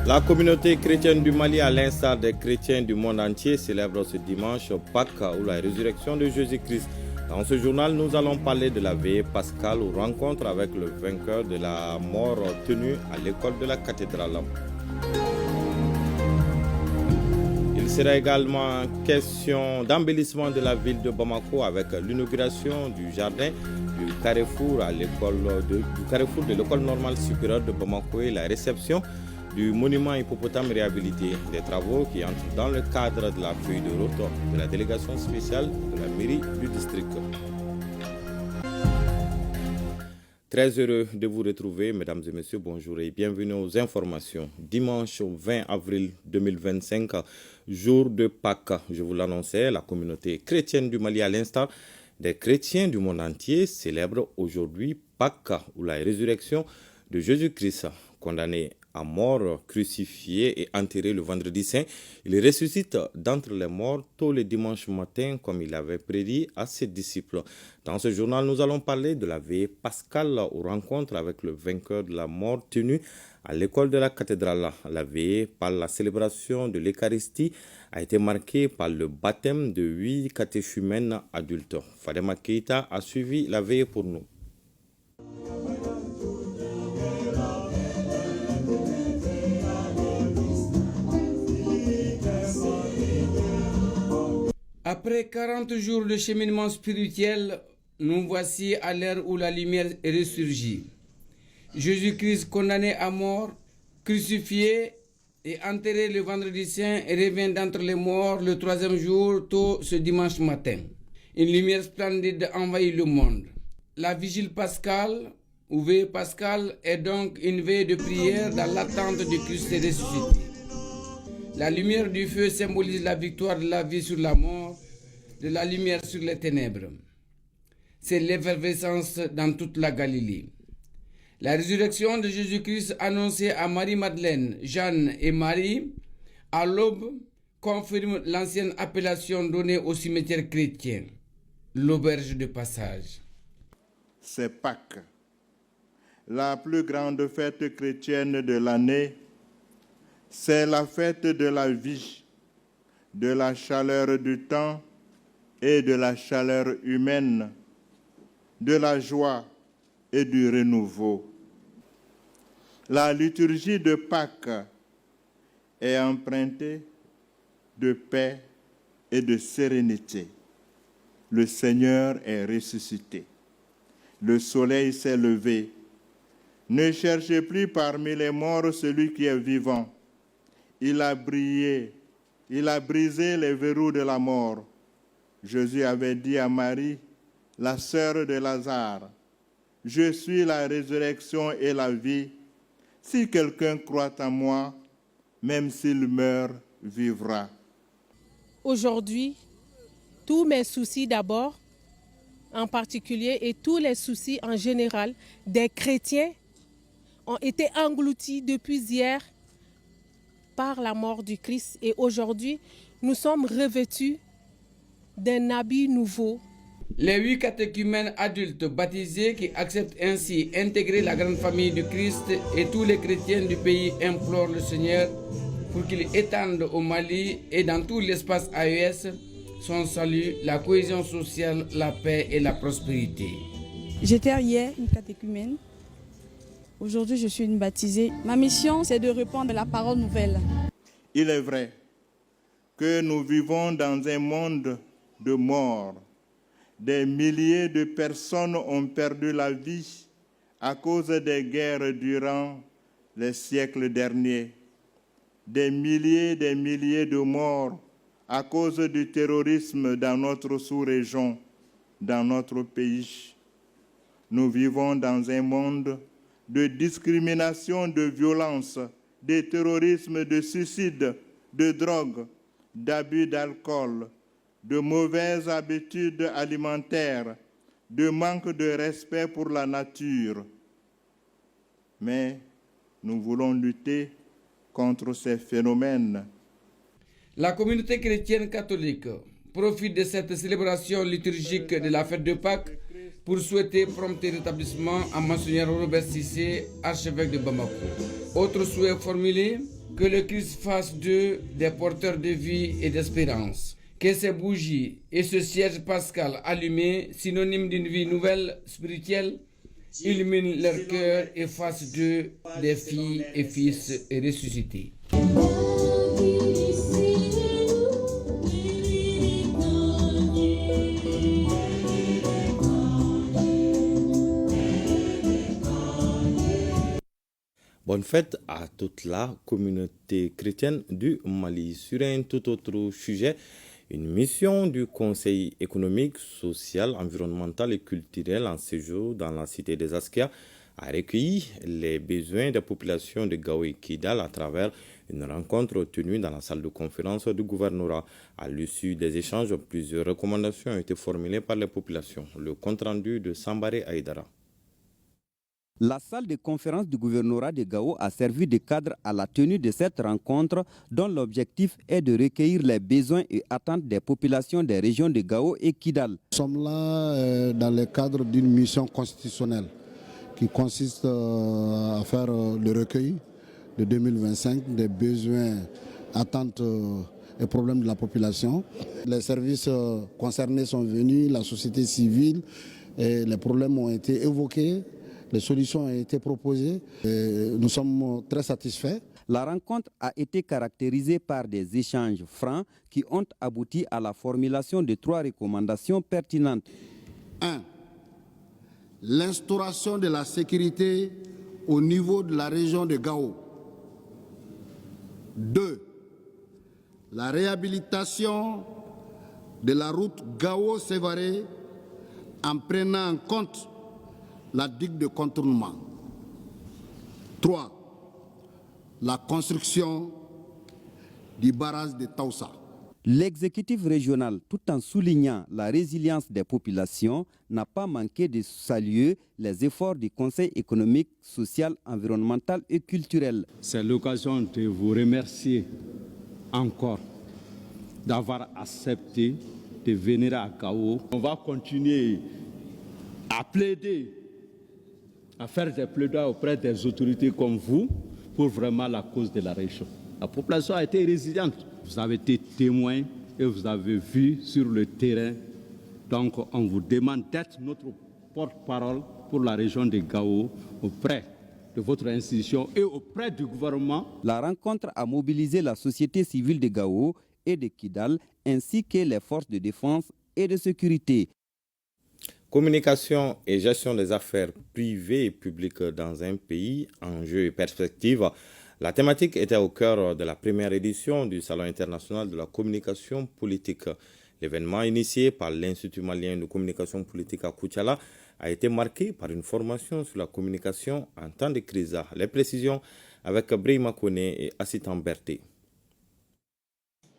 La communauté chrétienne du Mali, à l'instar des chrétiens du monde entier, célèbre ce dimanche Pâques ou la résurrection de Jésus-Christ. Dans ce journal, nous allons parler de la veillée pascale ou rencontre avec le vainqueur de la mort tenue à l'école de la cathédrale. Il sera également question d'embellissement de la ville de Bamako avec l'inauguration du jardin du carrefour de l'école normale supérieure de Bamako et la réception du monument hippopotame réhabilité, des travaux qui entrent dans le cadre de la feuille de route de la délégation spéciale de la mairie du district. Très heureux de vous retrouver, mesdames et messieurs, bonjour et bienvenue aux informations. Dimanche 20 avril 2025, jour de Pâques, je vous l'annonçais, la communauté chrétienne du Mali, à l'instar des chrétiens du monde entier, célèbre aujourd'hui Pâques ou la résurrection de Jésus-Christ, condamné à mort, crucifié et enterré le vendredi saint. Il ressuscite d'entre les morts tôt le dimanche matin, comme il avait prédit à ses disciples. Dans ce journal, nous allons parler de la veillée pascale aux rencontres avec le vainqueur de la mort tenue à l'école de la cathédrale. La veillée, par la célébration de l'Eucharistie, a été marquée par le baptême de 8 catéchumènes adultes. Fadema Keita a suivi la veillée pour nous. Après 40 jours de cheminement spirituel, nous voici à l'ère où la lumière ressurgit. Jésus-Christ condamné à mort, crucifié et enterré le vendredi saint et revient d'entre les morts le troisième jour, tôt ce dimanche matin. Une lumière splendide envahit le monde. La vigile pascale, ou veillée pascale, est donc une veille de prière dans l'attente du Christ ressuscité. La lumière du feu symbolise la victoire de la vie sur la mort, de la lumière sur les ténèbres. C'est l'effervescence dans toute la Galilée. La résurrection de Jésus-Christ annoncée à Marie-Madeleine, Jeanne et Marie, à l'aube, confirme l'ancienne appellation donnée au cimetière chrétien, l'auberge de passage. C'est Pâques, la plus grande fête chrétienne de l'année. C'est la fête de la vie, de la chaleur du temps et de la chaleur humaine, de la joie et du renouveau. La liturgie de Pâques est empruntée de paix et de sérénité. Le Seigneur est ressuscité. Le soleil s'est levé. Ne cherchez plus parmi les morts celui qui est vivant. Il a brillé, il a brisé les verrous de la mort. Jésus avait dit à Marie, la sœur de Lazare, « Je suis la résurrection et la vie. Si quelqu'un croit en moi, même s'il meurt, vivra. » Aujourd'hui, tous mes soucis d'abord, en particulier, et tous les soucis en général des chrétiens ont été engloutis depuis hier par la mort du Christ. Et aujourd'hui, nous sommes revêtus d'un habit nouveau. Les 8 catéchumènes adultes baptisés qui acceptent ainsi d'intégrer la grande famille du Christ et tous les chrétiens du pays implorent le Seigneur pour qu'il étende au Mali et dans tout l'espace AES son salut, la cohésion sociale, la paix et la prospérité. J'étais hier une catéchumène. Aujourd'hui, je suis une baptisée. Ma mission, c'est de répandre la parole nouvelle. Il est vrai que nous vivons dans un monde de mort. Des milliers de personnes ont perdu la vie à cause des guerres durant les siècles derniers. Des milliers de morts à cause du terrorisme dans notre sous-région, dans notre pays. Nous vivons dans un monde de discrimination, de violence, de terrorisme, de suicide, de drogue, d'abus d'alcool, de mauvaises habitudes alimentaires, de manque de respect pour la nature. Mais nous voulons lutter contre ces phénomènes. La communauté chrétienne catholique profite de cette célébration liturgique de la fête de Pâques pour souhaiter prompt rétablissement à Monseigneur Robert Cissé, archevêque de Bamako. Autre souhait formulé, Que le Christ fasse d'eux des porteurs de vie et d'espérance. Que ces bougies et ce cierge pascal allumé, synonyme d'une vie nouvelle spirituelle, illuminent leur cœur et fassent d'eux des filles et fils ressuscités. Bonne fête à toute la communauté chrétienne du Mali. Sur un tout autre sujet, une mission du Conseil économique, social, environnemental et culturel en séjour dans la cité des Askia a recueilli les besoins des populations de Gao et Kidal à travers une rencontre tenue dans la salle de conférence du gouvernorat. À l'issue des échanges, plusieurs recommandations ont été formulées par les populations. Le compte-rendu de Sambaré Aïdara. La salle de conférence du gouvernorat de Gao a servi de cadre à la tenue de cette rencontre dont l'objectif est de recueillir les besoins et attentes des populations des régions de Gao et Kidal. Nous sommes là dans le cadre d'une mission constitutionnelle qui consiste à faire le recueil de 2025 des besoins, attentes et problèmes de la population. Les services concernés sont venus, la société civile, et les problèmes ont été évoqués. Les solutions ont été proposées et nous sommes très satisfaits. La rencontre a été caractérisée par des échanges francs qui ont abouti à la formulation de 3 recommandations pertinentes. 1. L'instauration de la sécurité au niveau de la région de Gao. 2. La réhabilitation de la route Gao-Sévaré en prenant en compte la digue de contournement. 3. La construction du barrage de Taoussa. L'exécutif régional, tout en soulignant la résilience des populations, n'a pas manqué de saluer les efforts du Conseil économique, social, environnemental et culturel. C'est l'occasion de vous remercier encore d'avoir accepté de venir à Gao. On va continuer à plaider, à faire des plaidoiries auprès des autorités comme vous pour vraiment la cause de la région. La population a été résiliente. Vous avez été témoin et vous avez vu sur le terrain. Donc on vous demande d'être notre porte-parole pour la région de Gao auprès de votre institution et auprès du gouvernement. La rencontre a mobilisé la société civile de Gao et de Kidal ainsi que les forces de défense et de sécurité. Communication et gestion des affaires privées et publiques dans un pays, enjeux et perspectives. La thématique était au cœur de la première édition du Salon international de la communication politique. L'événement initié par l'Institut malien de communication politique à Koutiala a été marqué par une formation sur la communication en temps de crise. Les précisions avec Brahima Kone et Assitan Berté.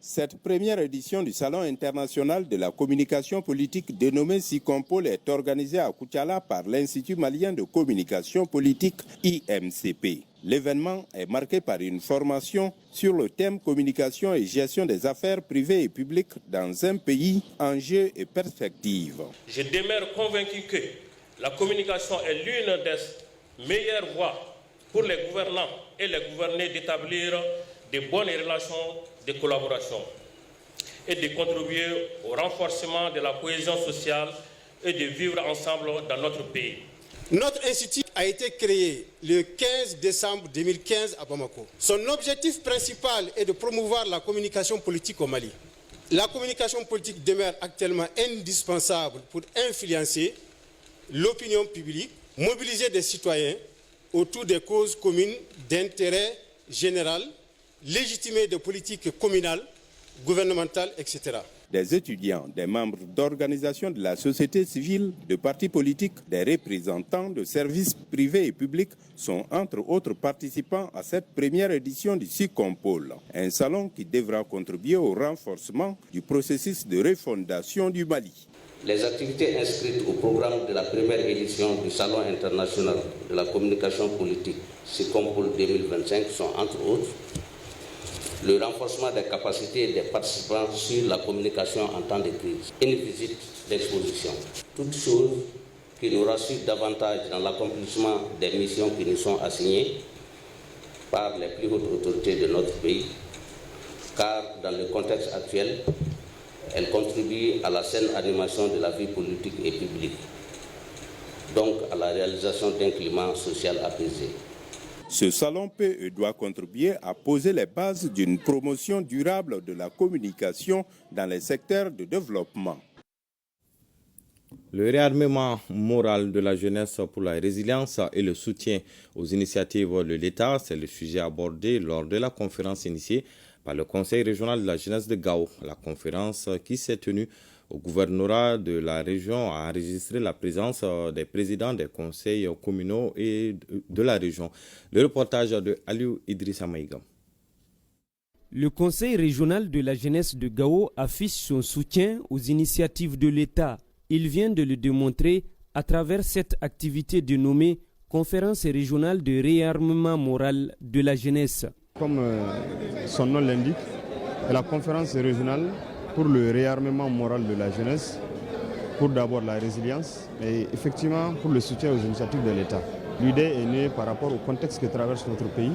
Cette première édition du Salon international de la communication politique dénommé SICOMPOL est organisée à Koutiala par l'Institut malien de communication politique IMCP. L'événement est marqué par une formation sur le thème communication et gestion des affaires privées et publiques dans un pays, enjeux et perspectives. Je demeure convaincu que la communication est l'une des meilleures voies pour les gouvernants et les gouvernés d'établir de bonnes relations de collaboration et de contribuer au renforcement de la cohésion sociale et de vivre ensemble dans notre pays. Notre institut a été créé le 15 décembre 2015 à Bamako. Son objectif principal est de promouvoir la communication politique au Mali. La communication politique demeure actuellement indispensable pour influencer l'opinion publique, mobiliser des citoyens autour des causes communes d'intérêt général, légitimer des politiques communales, gouvernementales, etc. Des étudiants, des membres d'organisations de la société civile, de partis politiques, des représentants de services privés et publics sont entre autres participants à cette première édition du SICOMPOL, un salon qui devra contribuer au renforcement du processus de refondation du Mali. Les activités inscrites au programme de la première édition du Salon international de la communication politique SICOMPOL 2025 sont entre autres le renforcement des capacités des participants sur la communication en temps de crise, une visite d'exposition. Toutes choses qui nous rassurent davantage dans l'accomplissement des missions qui nous sont assignées par les plus hautes autorités de notre pays, car dans le contexte actuel, elle contribue à la saine animation de la vie politique et publique, donc à la réalisation d'un climat social apaisé. Ce salon peut et doit contribuer à poser les bases d'une promotion durable de la communication dans les secteurs de développement. Le réarmement moral de la jeunesse pour la résilience et le soutien aux initiatives de l'État, c'est le sujet abordé lors de la conférence initiée par le Conseil régional de la jeunesse de Gao. La conférence qui s'est tenue au gouvernorat de la région a enregistré la présence des présidents des conseils communaux et de la région. Le reportage de Aliou Idrissa Maïga. Le Conseil régional de la jeunesse de Gao affiche son soutien aux initiatives de l'État. Il vient de le démontrer à travers cette activité dénommée Conférence régionale de réarmement moral de la jeunesse. Comme son nom l'indique, la conférence régionale pour le réarmement moral de la jeunesse, pour d'abord la résilience et effectivement pour le soutien aux initiatives de l'État. L'idée est née par rapport au contexte que traverse notre pays,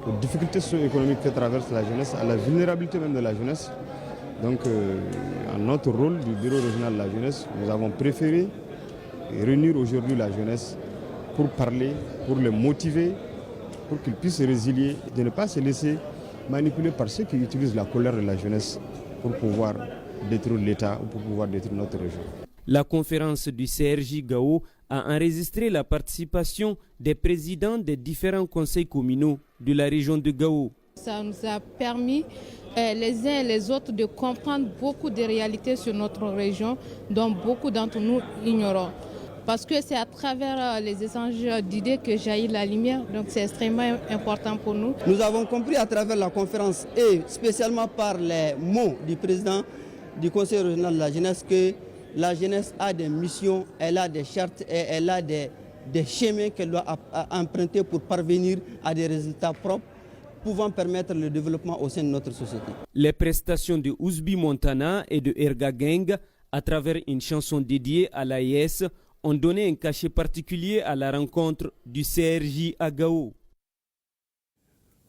aux difficultés socio-économiques que traverse la jeunesse, à la vulnérabilité même de la jeunesse. Donc, en notre rôle du bureau régional de la jeunesse, nous avons préféré réunir aujourd'hui la jeunesse pour parler, pour les motiver, pour qu'ils puissent résilier, de ne pas se laisser manipuler par ceux qui utilisent la colère de la jeunesse pour pouvoir détruire l'État ou pour pouvoir détruire notre région. La conférence du CRJ Gao a enregistré la participation des présidents des différents conseils communaux de la région de Gao. Ça nous a permis les uns et les autres de comprendre beaucoup de réalités sur notre région dont beaucoup d'entre nous ignorons. Parce que c'est à travers les échanges d'idées que jaillit la lumière, donc c'est extrêmement important pour nous. Nous avons compris à travers la conférence et spécialement par les mots du président du Conseil régional de la jeunesse que la jeunesse a des missions, elle a des chartes et elle a des chemins qu'elle doit emprunter pour parvenir à des résultats propres pouvant permettre le développement au sein de notre société. Les prestations de Ouzbi Montana et de Erga Gang, à travers une chanson dédiée à l'AIS, ont donné un cachet particulier à la rencontre du CRJ à Gao.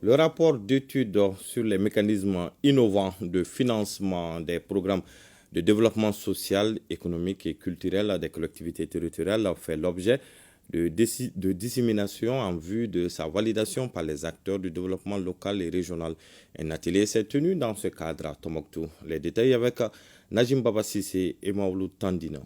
Le rapport d'étude sur les mécanismes innovants de financement des programmes de développement social, économique et culturel des collectivités territoriales fait l'objet de dissémination en vue de sa validation par les acteurs du développement local et régional. Un atelier s'est tenu dans ce cadre à Tombouctou. Les détails avec Najim Babassi et Maoulou Tandina.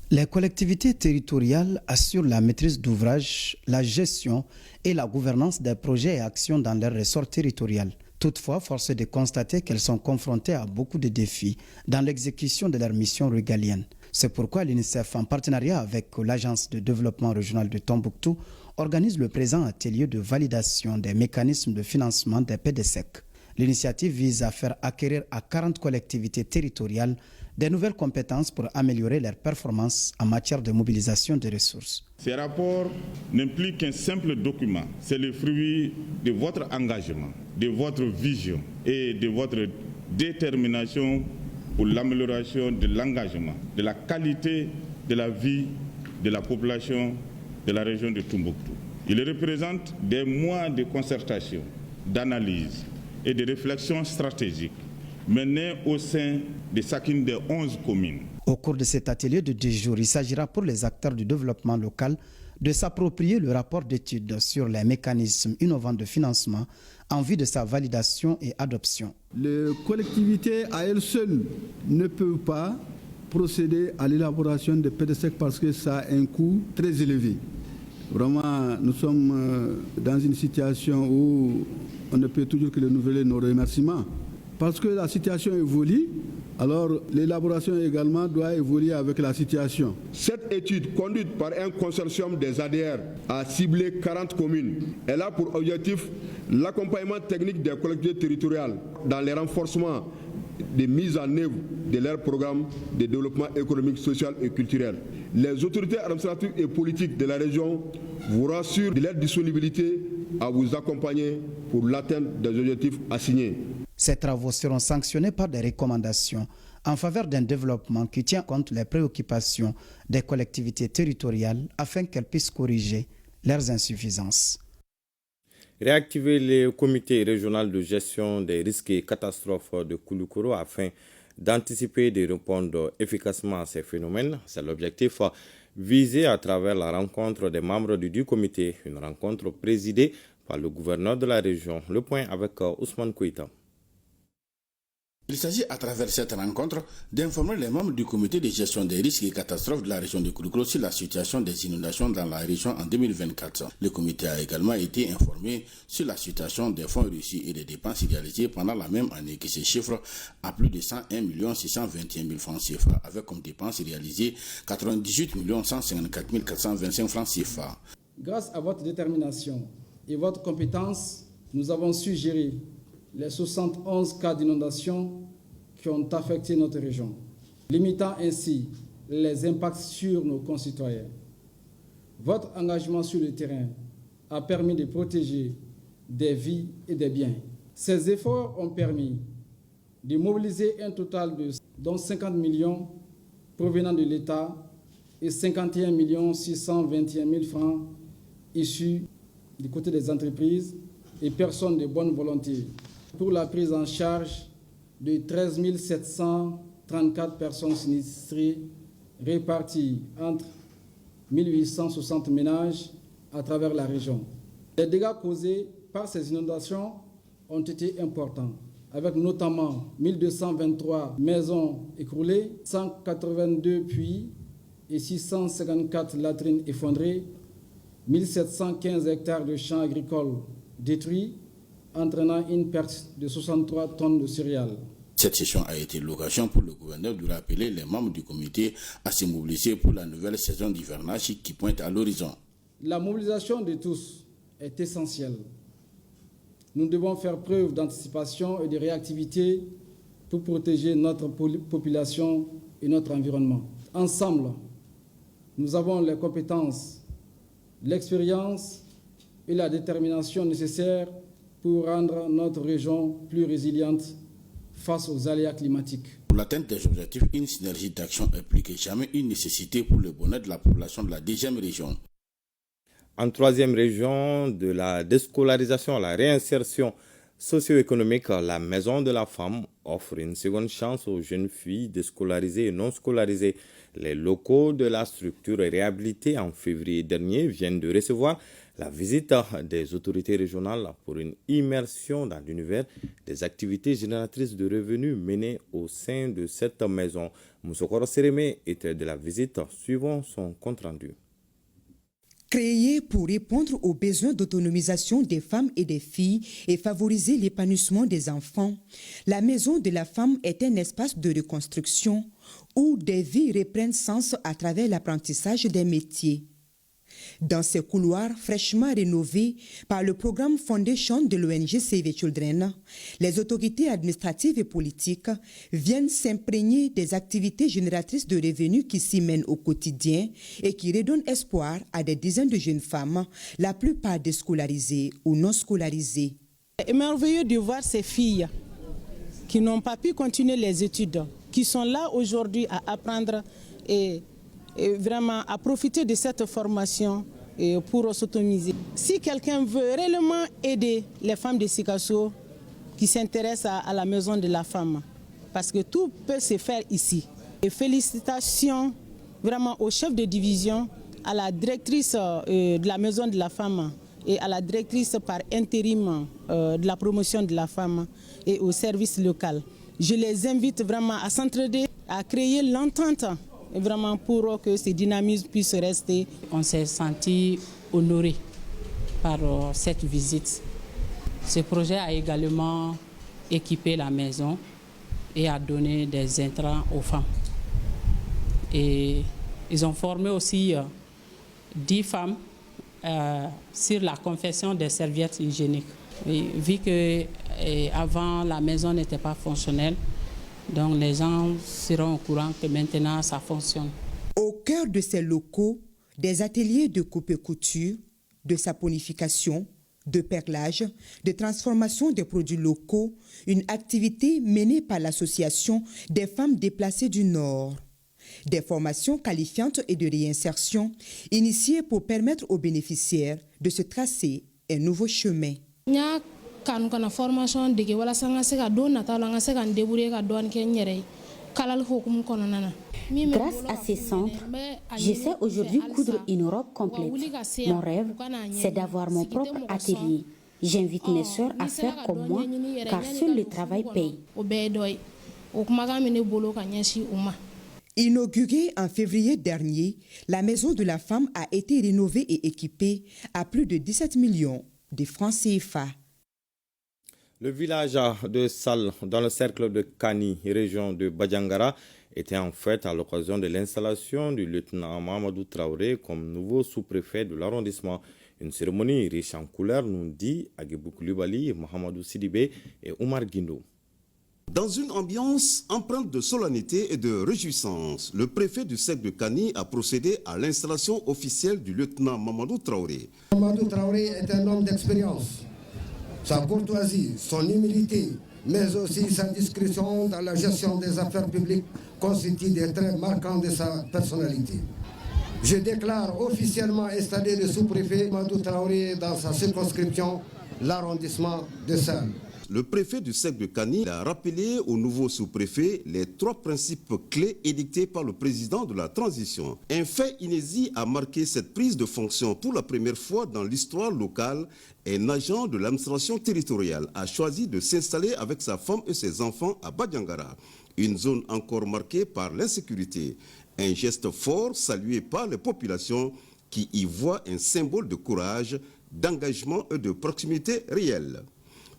Les collectivités territoriales assurent la maîtrise d'ouvrage, la gestion et la gouvernance des projets et actions dans leur ressort territorial. Toutefois, force est de constater qu'elles sont confrontées à beaucoup de défis dans l'exécution de leurs missions régaliennes. C'est pourquoi l'UNICEF, en partenariat avec l'Agence de développement régional de Tombouctou, organise le présent atelier de validation des mécanismes de financement des PDSEC. L'initiative vise à faire acquérir à 40 collectivités territoriales des nouvelles compétences pour améliorer leurs performances en matière de mobilisation des ressources. Ces rapports n'impliquent qu'un simple document. C'est le fruit de votre engagement, de votre vision et de votre détermination pour l'amélioration de l'engagement, de la qualité de la vie de la population de la région de Tombouctou. Il représente des mois de concertation, d'analyse et de réflexion stratégique menés au sein de chacune des 11 communes. Au cours de cet atelier de 10 jours, il s'agira pour les acteurs du développement local de s'approprier le rapport d'étude sur les mécanismes innovants de financement en vue de sa validation et adoption. Les collectivités à elles seules ne peuvent pas procéder à l'élaboration des PDSEC parce que ça a un coût très élevé. Vraiment, nous sommes dans une situation où on ne peut toujours que renouveler nos remerciements. Parce que la situation évolue, alors l'élaboration également doit évoluer avec la situation. Cette étude, conduite par un consortium des ADR, a ciblé 40 communes. Elle a pour objectif l'accompagnement technique des collectivités territoriales dans les renforcements des mises en œuvre de leurs programmes de développement économique, social et culturel. Les autorités administratives et politiques de la région vous rassurent de leur disponibilité à vous accompagner pour l'atteinte des objectifs assignés. Ces travaux seront sanctionnés par des recommandations en faveur d'un développement qui tient compte des préoccupations des collectivités territoriales afin qu'elles puissent corriger leurs insuffisances. réactiver le comité régional de gestion des risques et catastrophes de Koulikoro afin d'anticiper et de répondre efficacement à ces phénomènes. C'est l'objectif visé à travers la rencontre des membres du comité, une rencontre présidée par le gouverneur de la région. Le point avec Ousmane Kouita. Il s'agit à travers cette rencontre d'informer les membres du comité de gestion des risques et catastrophes de la région de Koulikoro sur la situation des inondations dans la région en 2024. Le comité a également été informé sur la situation des fonds reçus et des dépenses réalisées pendant la même année qui se chiffre à plus de 101 621 000 francs CFA avec comme dépenses réalisées 98 154 425 francs CFA. Grâce à votre détermination et votre compétence, nous avons su gérer les 71 cas d'inondation qui ont affecté notre région, limitant ainsi les impacts sur nos concitoyens. Votre engagement sur le terrain a permis de protéger des vies et des biens. Ces efforts ont permis de mobiliser un total de 50 millions provenant de l'État et 51 621 000 francs issus du côté des entreprises et personnes de bonne volonté pour la prise en charge de 13 734 personnes sinistrées réparties entre 1860 ménages à travers la région. Les dégâts causés par ces inondations ont été importants, avec notamment 1223 maisons écroulées, 182 puits et 654 latrines effondrées, 1715 hectares de champs agricoles détruits, entraînant une perte de 63 tonnes de céréales. Cette session a été l'occasion pour le gouverneur de rappeler les membres du comité à se mobiliser pour la nouvelle saison d'hivernage qui pointe à l'horizon. La mobilisation de tous est essentielle. Nous devons faire preuve d'anticipation et de réactivité pour protéger notre population et notre environnement. Ensemble, nous avons les compétences, l'expérience et la détermination nécessaires pour rendre notre région plus résiliente face aux aléas climatiques. Pour l'atteinte des objectifs, une synergie d'action est plus que jamais une nécessité pour le bonheur de la population de la deuxième région. En troisième région, de la déscolarisation à la réinsertion socio-économique, la Maison de la Femme offre une seconde chance aux jeunes filles déscolarisées et non scolarisées. Les locaux de la structure réhabilitée en février dernier viennent de recevoir la visite des autorités régionales pour une immersion dans l'univers des activités génératrices de revenus menées au sein de cette maison. Moussokoro Sérémé était de la visite, suivant son compte-rendu. Créée pour répondre aux besoins d'autonomisation des femmes et des filles et favoriser l'épanouissement des enfants, la Maison de la Femme est un espace de reconstruction où des vies reprennent sens à travers l'apprentissage des métiers. Dans ces couloirs fraîchement rénovés par le programme Foundation de l'ONG Save Children, les autorités administratives et politiques viennent s'imprégner des activités génératrices de revenus qui s'y mènent au quotidien et qui redonnent espoir à des dizaines de jeunes femmes, la plupart déscolarisées ou non scolarisées. C'est merveilleux de voir ces filles qui n'ont pas pu continuer les études, qui sont là aujourd'hui à apprendre et vraiment à profiter de cette formation pour s'autonomiser. Si quelqu'un veut réellement aider les femmes de Sikasso qui s'intéressent à la Maison de la Femme, parce que tout peut se faire ici. Et félicitations vraiment au chef de division, à la directrice de la Maison de la Femme et à la directrice par intérim de la promotion de la femme et au service local. Je les invite vraiment à s'entraider, à créer l'entente vraiment pour que ce dynamisme puisse rester. On s'est senti honoré par cette visite. Ce projet a également équipé la maison et a donné des intrants aux femmes. Et ils ont formé aussi 10 femmes sur la confection des serviettes hygiéniques. Et vu qu'avant la maison n'était pas fonctionnelle, donc les gens seront au courant que maintenant ça fonctionne. Au cœur de ces locaux, des ateliers de coupe-couture, de saponification, de perlage, de transformation des produits locaux, une activité menée par l'association des femmes déplacées du Nord. Des formations qualifiantes et de réinsertion initiées pour permettre aux bénéficiaires de se tracer un nouveau chemin. formation de Grâce à ces centres, je sais aujourd'hui coudre une robe complète. Mon rêve, c'est d'avoir mon propre atelier. J'invite mes sœurs à faire comme moi, car seul le travail paye. Inaugurée en février dernier, la Maison de la Femme a été rénovée et équipée à plus de 17 millions de francs CFA. Le village de Sal, dans le cercle de Kani, région de Badjangara, était en fête à l'occasion de l'installation du lieutenant Mamadou Traoré comme nouveau sous-préfet de l'arrondissement. Une cérémonie riche en couleurs, nous dit Agibou Koulibaly, Mohamedou Sidibé et Oumar Guindo. Dans une ambiance empreinte de solennité et de réjouissance, le préfet du cercle de Kani a procédé à l'installation officielle du lieutenant Mamadou Traoré. Mamadou Traoré est un homme d'expérience. Sa courtoisie, son humilité, mais aussi sa discrétion dans la gestion des affaires publiques constituent des traits marquants de sa personnalité. Je déclare officiellement installer le sous-préfet Mamadou Traoré dans sa circonscription, l'arrondissement de Sal. Le préfet du cercle de Kani a rappelé au nouveau sous-préfet les 3 principes clés édictés par le président de la transition. Un fait inédit a marqué cette prise de fonction pour la première fois dans l'histoire locale. Un agent de l'administration territoriale a choisi de s'installer avec sa femme et ses enfants à Badjangara, une zone encore marquée par l'insécurité. Un geste fort salué par les populations qui y voient un symbole de courage, d'engagement et de proximité réelle.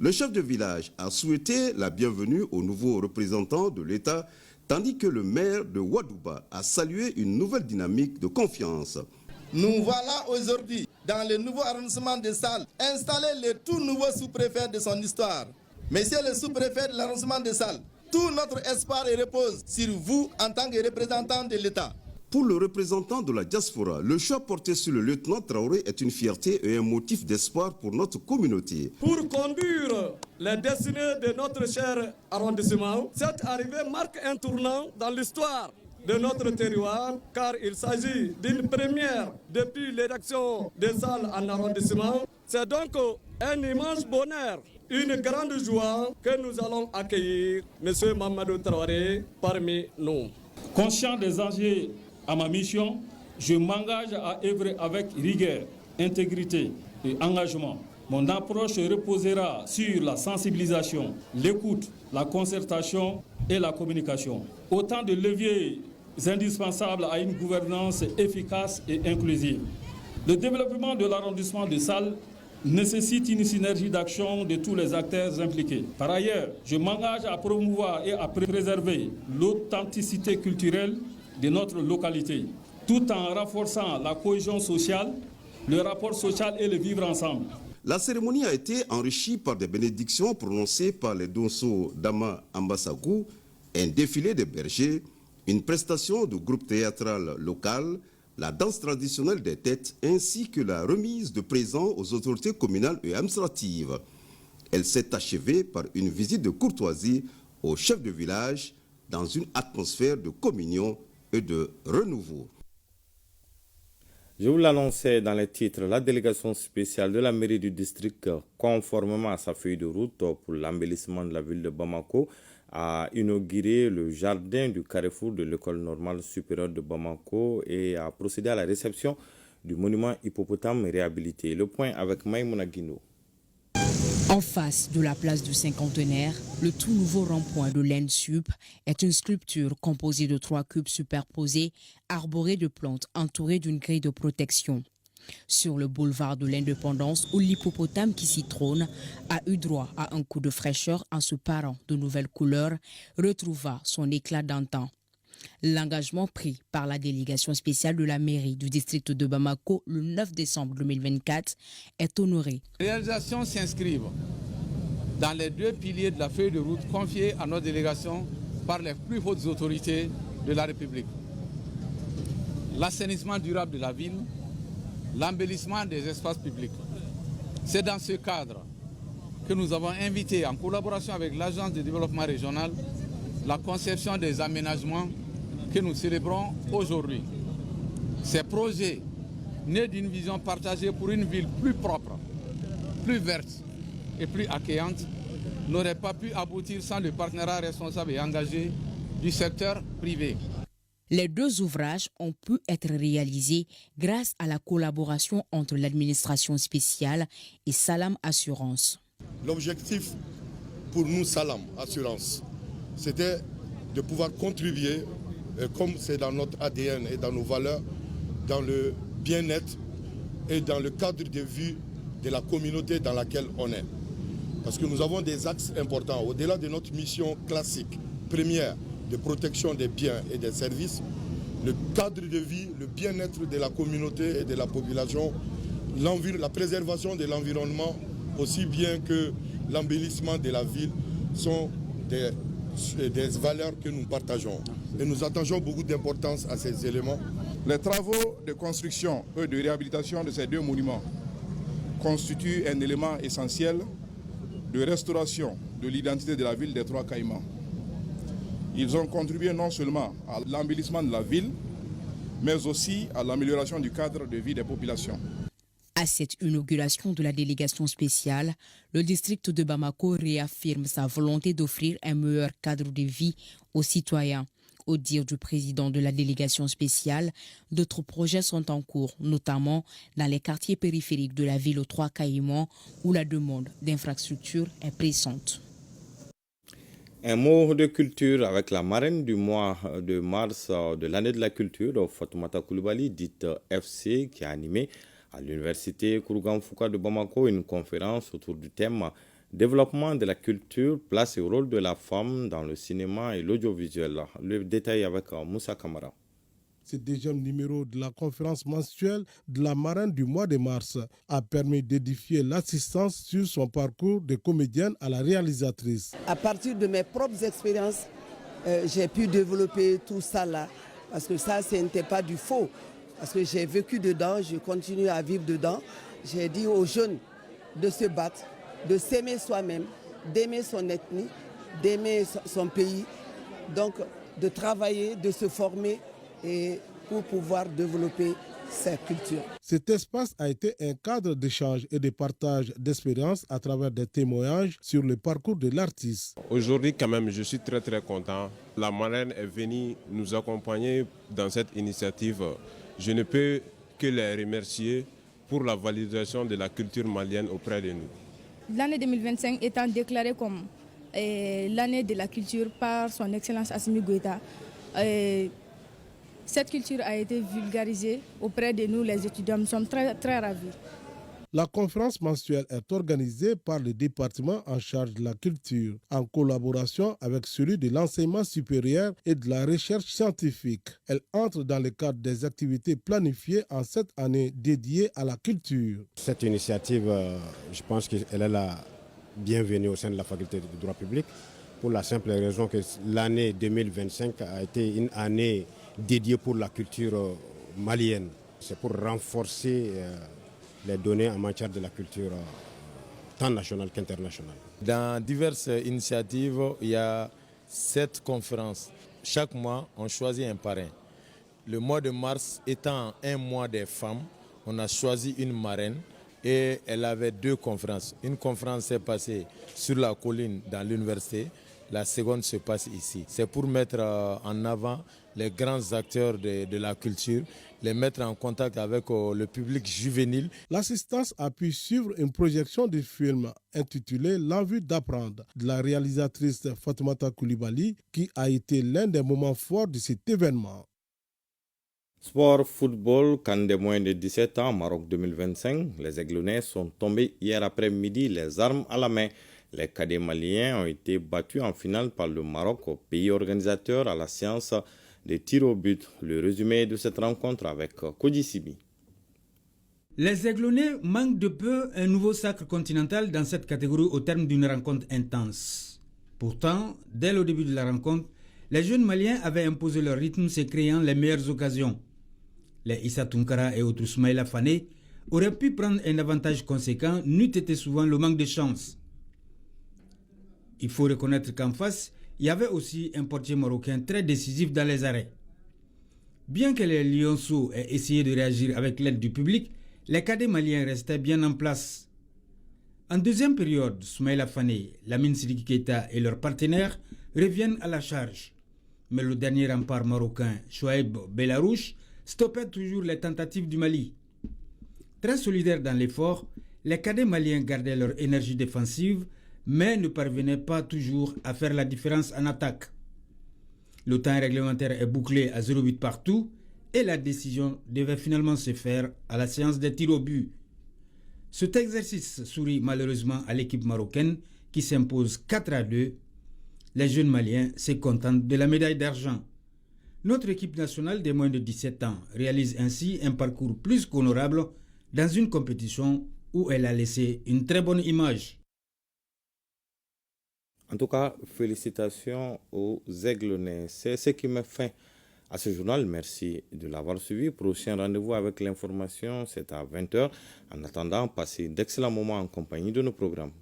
Le chef de village a souhaité la bienvenue aux nouveaux représentants de l'État, tandis que le maire de Ouadouba a salué une nouvelle dynamique de confiance. Nous voilà aujourd'hui dans le nouveau arrondissement de Sal, installer le tout nouveau sous-préfet de son histoire. Monsieur le sous-préfet de l'arrondissement de Sal, tout notre espoir repose sur vous en tant que représentant de l'État. Pour le représentant de la diaspora, le choix porté sur le lieutenant Traoré est une fierté et un motif d'espoir pour notre communauté. Pour conduire les destinées de notre cher arrondissement, cette arrivée marque un tournant dans l'histoire de notre territoire, car il s'agit d'une première depuis l'érection des salles en arrondissement. C'est donc un immense bonheur, une grande joie que nous allons accueillir M. Mamadou Traoré parmi nous. Conscient des enjeux à ma mission, je m'engage à œuvrer avec rigueur, intégrité et engagement. Mon approche reposera sur la sensibilisation, l'écoute, la concertation et la communication. Autant de leviers indispensables à une gouvernance efficace et inclusive. Le développement de l'arrondissement de Sal nécessite une synergie d'action de tous les acteurs impliqués. Par ailleurs, je m'engage à promouvoir et à préserver l'authenticité culturelle de notre localité, tout en renforçant la cohésion sociale, le rapport social et le vivre ensemble. La cérémonie a été enrichie par des bénédictions prononcées par les Donso Dama Ambasagou, un défilé de bergers, une prestation de groupe théâtral local, la danse traditionnelle des têtes ainsi que la remise de présents aux autorités communales et administratives. Elle s'est achevée par une visite de courtoisie au chef de village dans une atmosphère de communion et de renouveau. Je vous l'annonçais dans les titres, la délégation spéciale de la mairie du district, conformément à sa feuille de route pour l'embellissement de la ville de Bamako, a inauguré le jardin du carrefour de l'école normale supérieure de Bamako et a procédé à la réception du monument hippopotame réhabilité. Le point avec Maïmouna Guino. En face de la place du cinquantenaire, le tout nouveau rond-point de l'ENSUP est une sculpture composée de 3 cubes superposés, arborés de plantes entourées d'une grille de protection. Sur le boulevard de l'Indépendance, où l'hippopotame qui s'y trône a eu droit à un coup de fraîcheur en se parant de nouvelles couleurs, retrouva son éclat d'antan. L'engagement pris par la délégation spéciale de la mairie du district de Bamako le 9 décembre 2024 est honoré. Les réalisations s'inscrivent dans les 2 piliers de la feuille de route confiée à notre délégation par les plus hautes autorités de la République. L'assainissement durable de la ville, l'embellissement des espaces publics. C'est dans ce cadre que nous avons invité, en collaboration avec l'Agence de développement régional, la conception des aménagements que nous célébrons aujourd'hui. Ces projets, nés d'une vision partagée pour une ville plus propre, plus verte, et plus accueillante n'aurait pas pu aboutir sans le partenariat responsable et engagé du secteur privé. Les deux ouvrages ont pu être réalisés grâce à la collaboration entre l'administration spéciale et Salam Assurance. L'objectif pour nous, Salam Assurance, c'était de pouvoir contribuer, comme c'est dans notre ADN et dans nos valeurs, dans le bien-être et dans le cadre de vie de la communauté dans laquelle on est. Parce que nous avons des axes importants. Au-delà de notre mission classique, première, de protection des biens et des services, le cadre de vie, le bien-être de la communauté et de la population, la préservation de l'environnement, aussi bien que l'embellissement de la ville, sont des valeurs que nous partageons. Et nous attachons beaucoup d'importance à ces éléments. Les travaux de construction et de réhabilitation de ces deux monuments constituent un élément essentiel de restauration de l'identité de la ville des Trois Caïmans. Ils ont contribué non seulement à l'embellissement de la ville, mais aussi à l'amélioration du cadre de vie des populations. À cette inauguration de la délégation spéciale, le district de Bamako réaffirme sa volonté d'offrir un meilleur cadre de vie aux citoyens. Au dire du président de la délégation spéciale, d'autres projets sont en cours, notamment dans les quartiers périphériques de la ville aux Trois Caïmans, où la demande d'infrastructures est pressante. Un mot de culture avec la marraine du mois de mars de l'année de la culture, Fatoumata Coulibaly, dite FC, qui a animé à l'université Kourougan Fouka de Bamako une conférence autour du thème développement de la culture, place et rôle de la femme dans le cinéma et l'audiovisuel. Le détail avec Moussa Kamara. Ce deuxième numéro de la conférence mensuelle de la marraine du mois de mars a permis d'édifier l'assistance sur son parcours de comédienne à la réalisatrice. À partir de mes propres expériences, j'ai pu développer tout ça là, parce que ça, ce n'était pas du faux. Parce que j'ai vécu dedans, je continue à vivre dedans. J'ai dit aux jeunes de se battre, de s'aimer soi-même, d'aimer son ethnie, d'aimer son pays, donc de travailler, de se former et pour pouvoir développer sa culture. Cet espace a été un cadre d'échange et de partage d'expériences à travers des témoignages sur le parcours de l'artiste. Aujourd'hui, quand même, je suis très content. La marraine est venue nous accompagner dans cette initiative. Je ne peux que les remercier pour la validation de la culture malienne auprès de nous. L'année 2025 étant déclarée comme l'année de la culture par son Excellence Assimi Goïta, cette culture a été vulgarisée auprès de nous, les étudiants. Nous sommes très ravis. La conférence mensuelle est organisée par le département en charge de la culture, en collaboration avec celui de l'enseignement supérieur et de la recherche scientifique. Elle entre dans le cadre des activités planifiées en cette année dédiée à la culture. Cette initiative, je pense qu'elle est la bienvenue au sein de la faculté de droit public, pour la simple raison que l'année 2025 a été une année dédiée pour la culture malienne. C'est pour renforcer les données en matière de la culture tant nationale qu'internationale. Dans diverses initiatives, il y a 7 conférences. Chaque mois, on choisit un parrain. Le mois de mars étant un mois des femmes, on a choisi une marraine et elle avait 2 conférences. Une conférence s'est passée sur la colline dans l'université, la seconde se passe ici. C'est pour mettre en avant les grands acteurs de la culture, les mettre en contact avec le public juvénile. L'assistance a pu suivre une projection du film intitulé « L'envie d'apprendre » de la réalisatrice Fatoumata Coulibaly, qui a été l'un des moments forts de cet événement. Sport, football, CAN des moins de 17 ans, Maroc 2025. Les Aiglonnais sont tombés hier après-midi, les armes à la main. Les cadets maliens ont été battus en finale par le Maroc, au pays organisateur à la séance des tirs au but. Le résumé de cette rencontre avec Kodi Sibi. Les Aiglonnais manquent de peu un nouveau sacre continental dans cette catégorie au terme d'une rencontre intense. Pourtant, dès le début de la rencontre, les jeunes Maliens avaient imposé leur rythme, se créant les meilleures occasions. Les Issa Tunkara et autres Soumaïla Fane auraient pu prendre un avantage conséquent, n'eût été souvent le manque de chance. Il faut reconnaître qu'en face, il y avait aussi un portier marocain très décisif dans les arrêts. Bien que les Lionceaux aient essayé de réagir avec l'aide du public, les cadets maliens restaient bien en place. En deuxième période, Soumaïla Fane, Lamine Sidiki Keita et leurs partenaires reviennent à la charge. Mais le dernier rempart marocain, Chouaib Belarouche, stoppait toujours les tentatives du Mali. Très solidaires dans l'effort, les cadets maliens gardaient leur énergie défensive, mais ne parvenaient pas toujours à faire la différence en attaque. Le temps réglementaire est bouclé à 0,8 partout et la décision devait finalement se faire à la séance des tirs au but. Cet exercice sourit malheureusement à l'équipe marocaine qui s'impose 4-2. Les jeunes Maliens se contentent de la médaille d'argent. Notre équipe nationale des moins de 17 ans réalise ainsi un parcours plus qu'honorable dans une compétition où elle a laissé une très bonne image. En tout cas, félicitations aux Aiglonnais. C'est ce qui met fin à ce journal. Merci de l'avoir suivi. Prochain rendez-vous avec l'information, c'est à 20h. En attendant, passez d'excellents moments en compagnie de nos programmes.